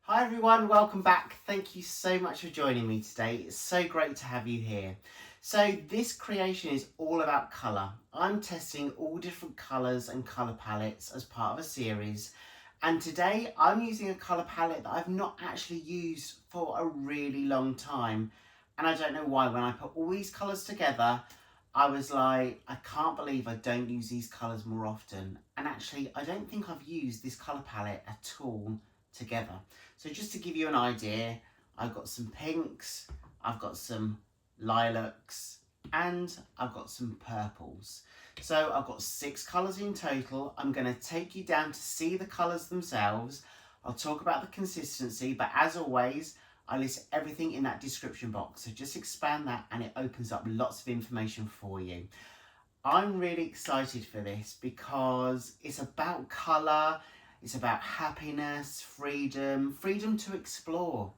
Hi everyone, welcome back. Thank you so much for joining me today. It's so great to have you here. So this creation is all about colour. I'm testing all different colours and colour palettes as part of a series. And today I'm using a colour palette that I've not actually used for a really long time. And I don't know why, when I put all these colours together, I was like, I can't believe I don't use these colours more often. And actually, I don't think I've used this colour palette at all together. So just to give you an idea, I've got some pinks, I've got some lilacs, and I've got some purples. So I've got 6 colours in total. I'm going to take you down to see the colours themselves. I'll talk about the consistency, but as always, I list everything in that description box. So just expand that and it opens up lots of information for you. I'm really excited for this because it's about colour, it's about happiness, freedom to explore,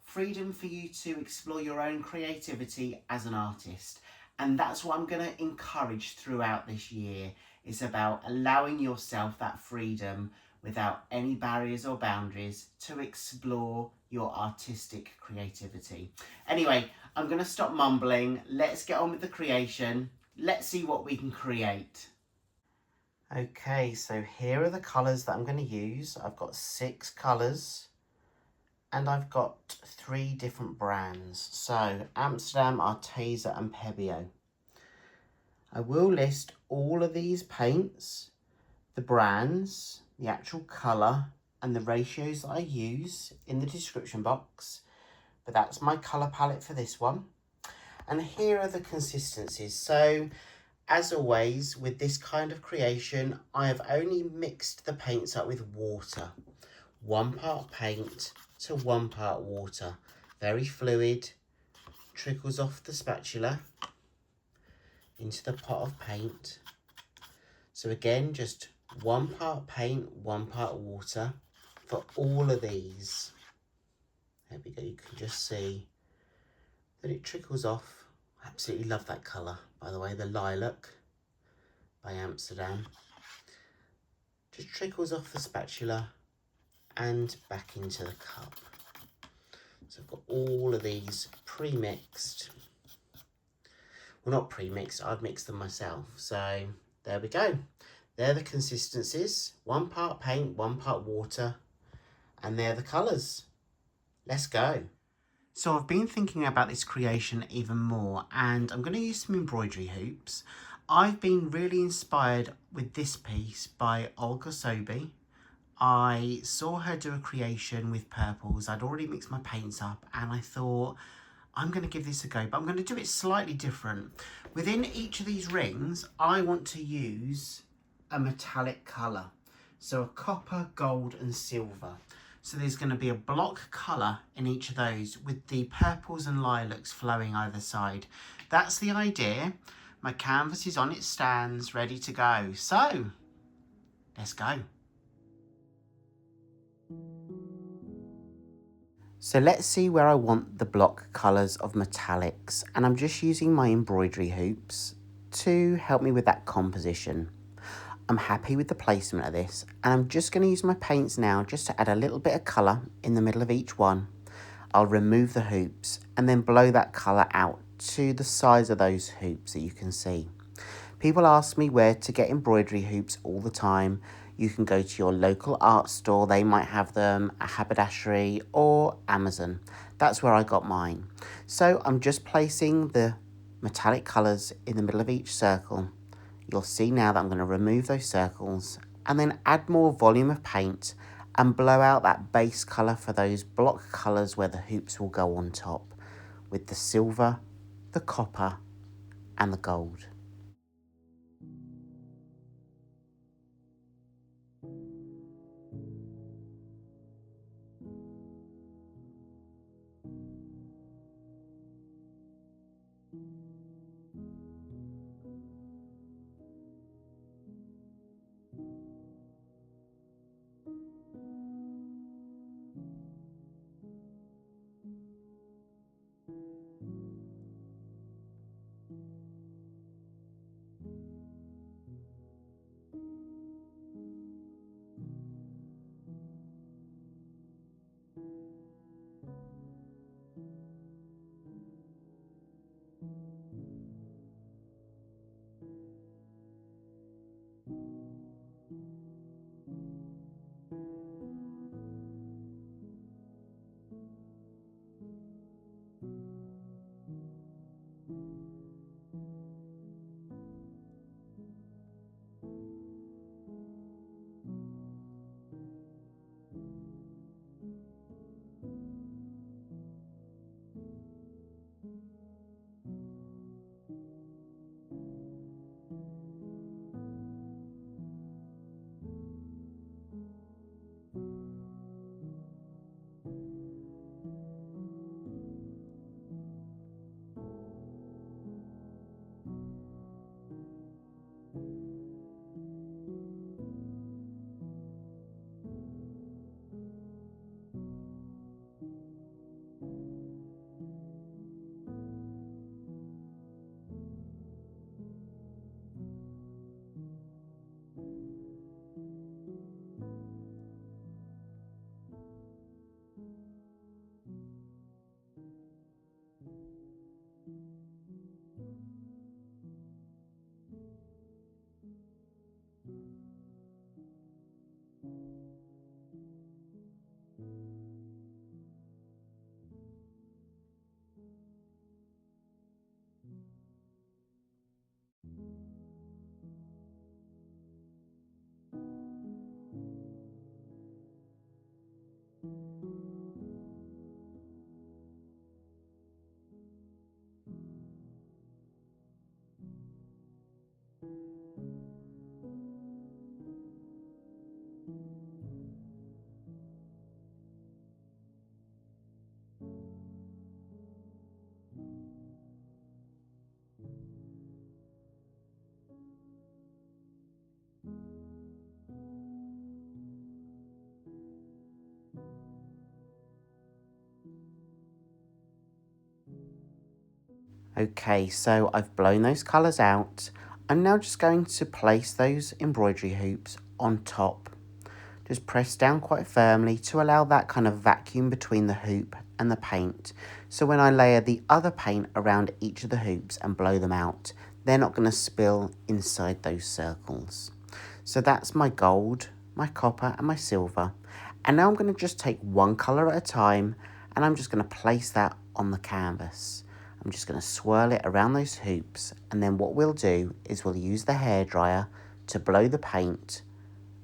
freedom for you to explore your own creativity as an artist. And that's what I'm going to encourage throughout this year. It's about allowing yourself that freedom without any barriers or boundaries to explore your artistic creativity. Anyway, I'm going to stop mumbling. Let's get on with the creation. Let's see what we can create. Okay, so here are the colours that I'm going to use. I've got 6 colours and I've got 3 different brands. So Amsterdam, Arteza and Pebeo. I will list all of these paints, the brands, the actual colour and the ratios that I use in the description box. But that's my colour palette for this one. And here are the consistencies. So as always, with this kind of creation, I have only mixed the paints up with water. 1 part paint to 1 part water. Very fluid, trickles off the spatula into the pot of paint. So again, just 1 part paint, 1 part water for all of these. There we go, you can just see that it trickles off. I absolutely love that colour, by the way, the lilac by Amsterdam. Just trickles off the spatula and back into the cup. So I've got all of these pre-mixed. Well, not pre-mixed, I've mixed them myself. So there we go. They're the consistencies. 1 part paint, 1 part water, and they're the colours. Let's go. So I've been thinking about this creation even more, and I'm going to use some embroidery hoops. I've been really inspired with this piece by Olga Soby. I saw her do a creation with purples. I'd already mixed my paints up and I thought, I'm going to give this a go, but I'm going to do it slightly different. Within each of these rings, I want to use a metallic colour. So a copper, gold and silver. So there's going to be a block colour in each of those with the purples and lilacs flowing either side. That's the idea. My canvas is on its stands, ready to go. So, let's go. So let's see where I want the block colours of metallics, and I'm just using my embroidery hoops to help me with that composition. I'm happy with the placement of this, and I'm just going to use my paints now just to add a little bit of colour in the middle of each one. I'll remove the hoops and then blow that colour out to the size of those hoops that you can see. People ask me where to get embroidery hoops all the time. You can go to your local art store, they might have them, a haberdashery or Amazon. That's where I got mine. So I'm just placing the metallic colours in the middle of each circle. You'll see now that I'm going to remove those circles and then add more volume of paint and blow out that base colour for those block colours where the hoops will go on top with the silver, the copper and the gold. Okay, so I've blown those colours out. I'm now just going to place those embroidery hoops on top. Just press down quite firmly to allow that kind of vacuum between the hoop and the paint. So when I layer the other paint around each of the hoops and blow them out, they're not going to spill inside those circles. So that's my gold, my copper and my silver. And now I'm going to just take one colour at a time and I'm just going to place that on the canvas. I'm just going to swirl it around those hoops, and then what we'll do is we'll use the hairdryer to blow the paint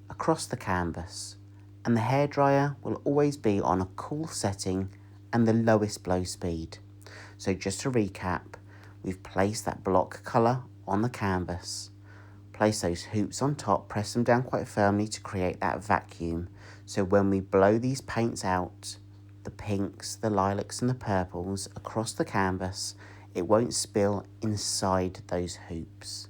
across the canvas, and the hairdryer will always be on a cool setting and the lowest blow speed. So just to recap, we've placed that block colour on the canvas, place those hoops on top, press them down quite firmly to create that vacuum, so when we blow these paints out, the pinks, the lilacs and the purples across the canvas, it won't spill inside those hoops.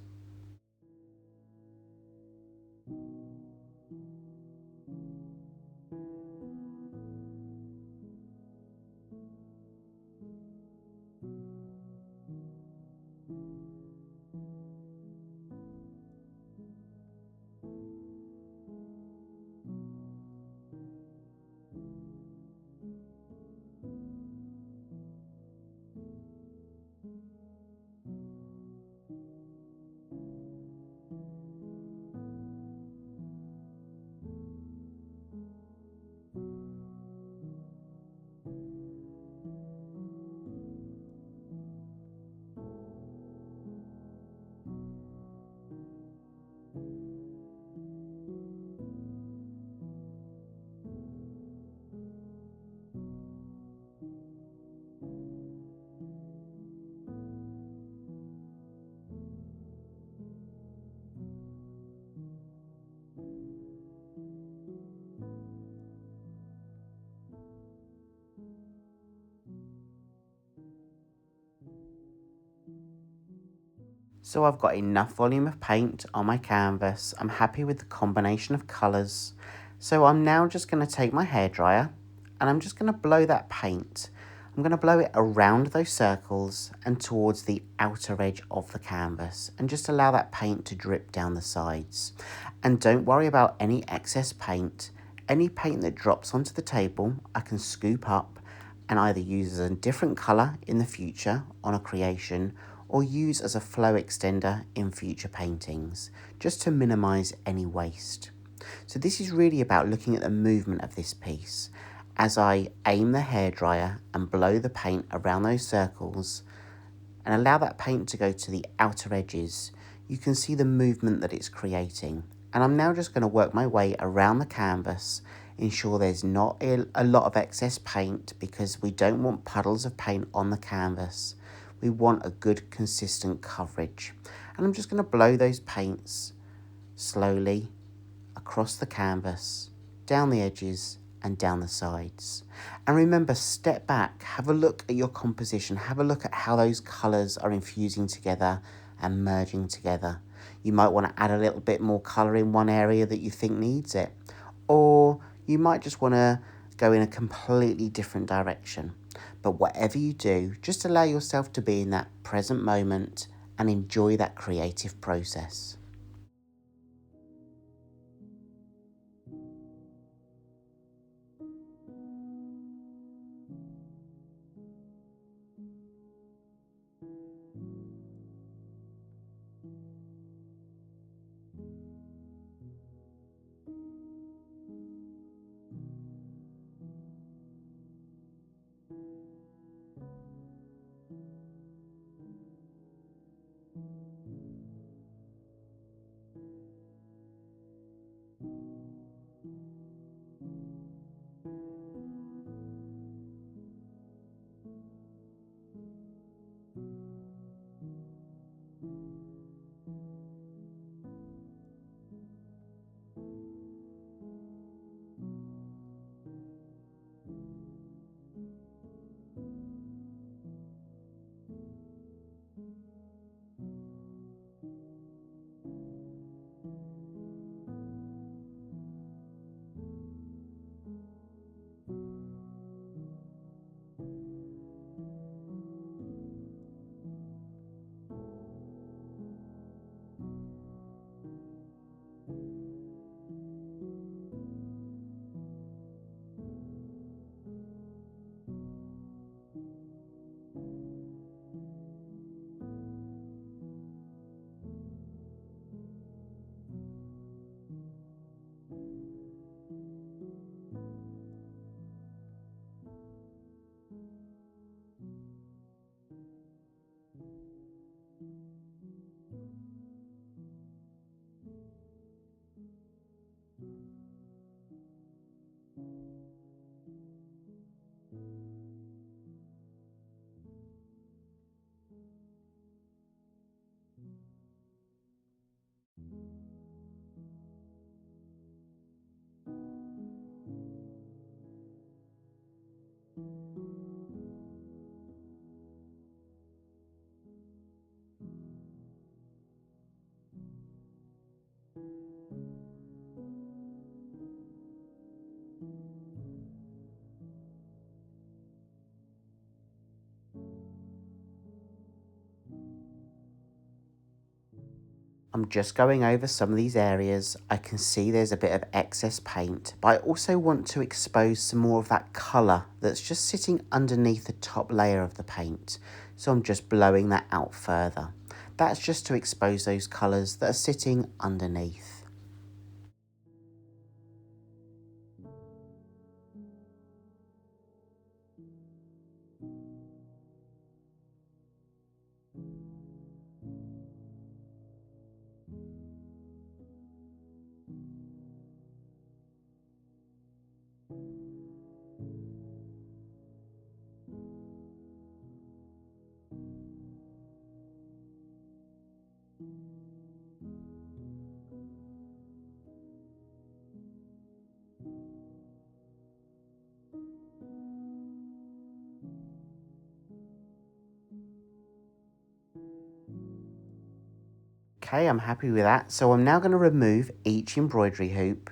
So I've got enough volume of paint on my canvas. I'm happy with the combination of colours. So I'm now just going to take my hairdryer and I'm just going to blow that paint. I'm going to blow it around those circles and towards the outer edge of the canvas, and just allow that paint to drip down the sides. And don't worry about any excess paint. Any paint that drops onto the table, I can scoop up and either use as a different colour in the future on a creation, or use as a flow extender in future paintings, just to minimise any waste. So this is really about looking at the movement of this piece. As I aim the hairdryer and blow the paint around those circles and allow that paint to go to the outer edges, you can see the movement that it's creating. And I'm now just going to work my way around the canvas, ensure there's not a lot of excess paint, because we don't want puddles of paint on the canvas. We want a good consistent coverage. And I'm just going to blow those paints slowly across the canvas, down the edges and down the sides. And remember, step back, have a look at your composition, have a look at how those colours are infusing together and merging together. You might want to add a little bit more colour in one area that you think needs it, or you might just want to go in a completely different direction. But whatever you do, just allow yourself to be in that present moment and enjoy that creative process. I'm just going over some of these areas. I can see there's a bit of excess paint, but I also want to expose some more of that colour that's just sitting underneath the top layer of the paint. So I'm just blowing that out further. That's just to expose those colours that are sitting underneath. Okay, I'm happy with that. So I'm now going to remove each embroidery hoop.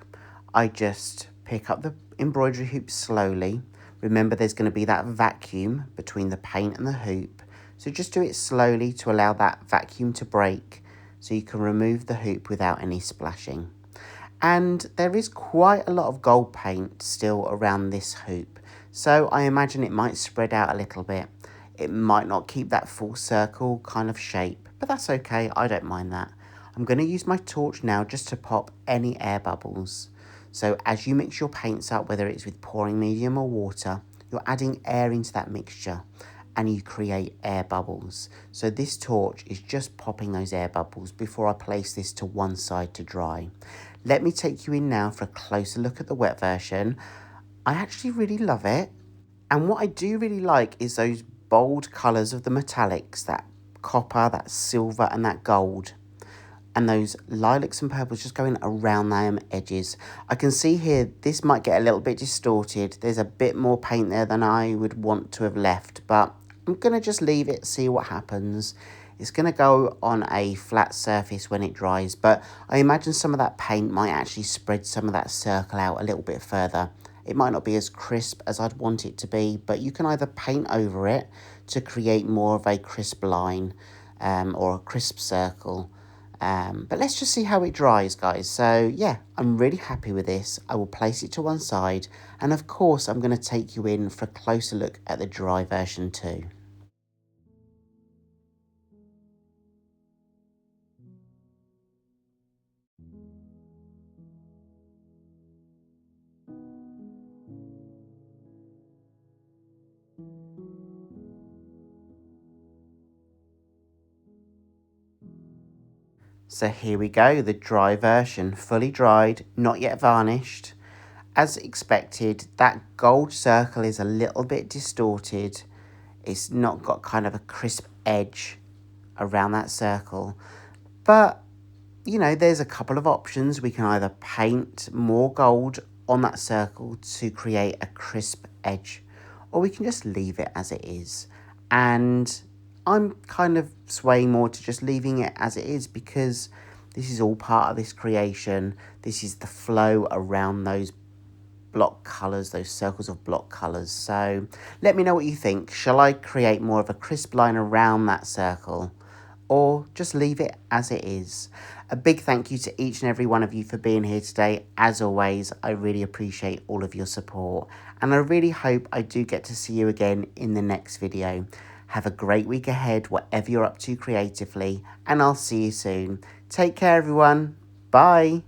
I just pick up the embroidery hoop slowly. Remember, there's going to be that vacuum between the paint and the hoop. So just do it slowly to allow that vacuum to break so you can remove the hoop without any splashing. And there is quite a lot of gold paint still around this hoop. So I imagine it might spread out a little bit. It might not keep that full circle kind of shape, but that's okay, I don't mind that. I'm going to use my torch now just to pop any air bubbles. So as you mix your paints up, whether it's with pouring medium or water, you're adding air into that mixture and you create air bubbles. So this torch is just popping those air bubbles before I place this to one side to dry. Let me take you in now for a closer look at the wet version. I actually really love it. And what I do really like is those bold colours of the metallics, that copper, that silver and that gold. And those lilacs and purples just going around them edges. I can see here, this might get a little bit distorted. There's a bit more paint there than I would want to have left, but I'm going to just leave it, see what happens. It's going to go on a flat surface when it dries, but I imagine some of that paint might actually spread some of that circle out a little bit further. It might not be as crisp as I'd want it to be, but you can either paint over it to create more of a crisp line or a crisp circle. But let's just see how it dries, guys. So yeah, I'm really happy with this. I will place it to one side. And of course, I'm going to take you in for a closer look at the dry version too. So here we go, the dry version, fully dried, not yet varnished. As expected, that gold circle is a little bit distorted. It's not got kind of a crisp edge around that circle. But, you know, there's a couple of options. We can either paint more gold on that circle to create a crisp edge, or we can just leave it as it is. And I'm kind of swaying more to just leaving it as it is because this is all part of this creation. This is the flow around those block colours, those circles of block colours. So let me know what you think. Shall I create more of a crisp line around that circle or just leave it as it is? A big thank you to each and every one of you for being here today. As always, I really appreciate all of your support and I really hope I do get to see you again in the next video. Have a great week ahead, whatever you're up to creatively, and I'll see you soon. Take care, everyone. Bye.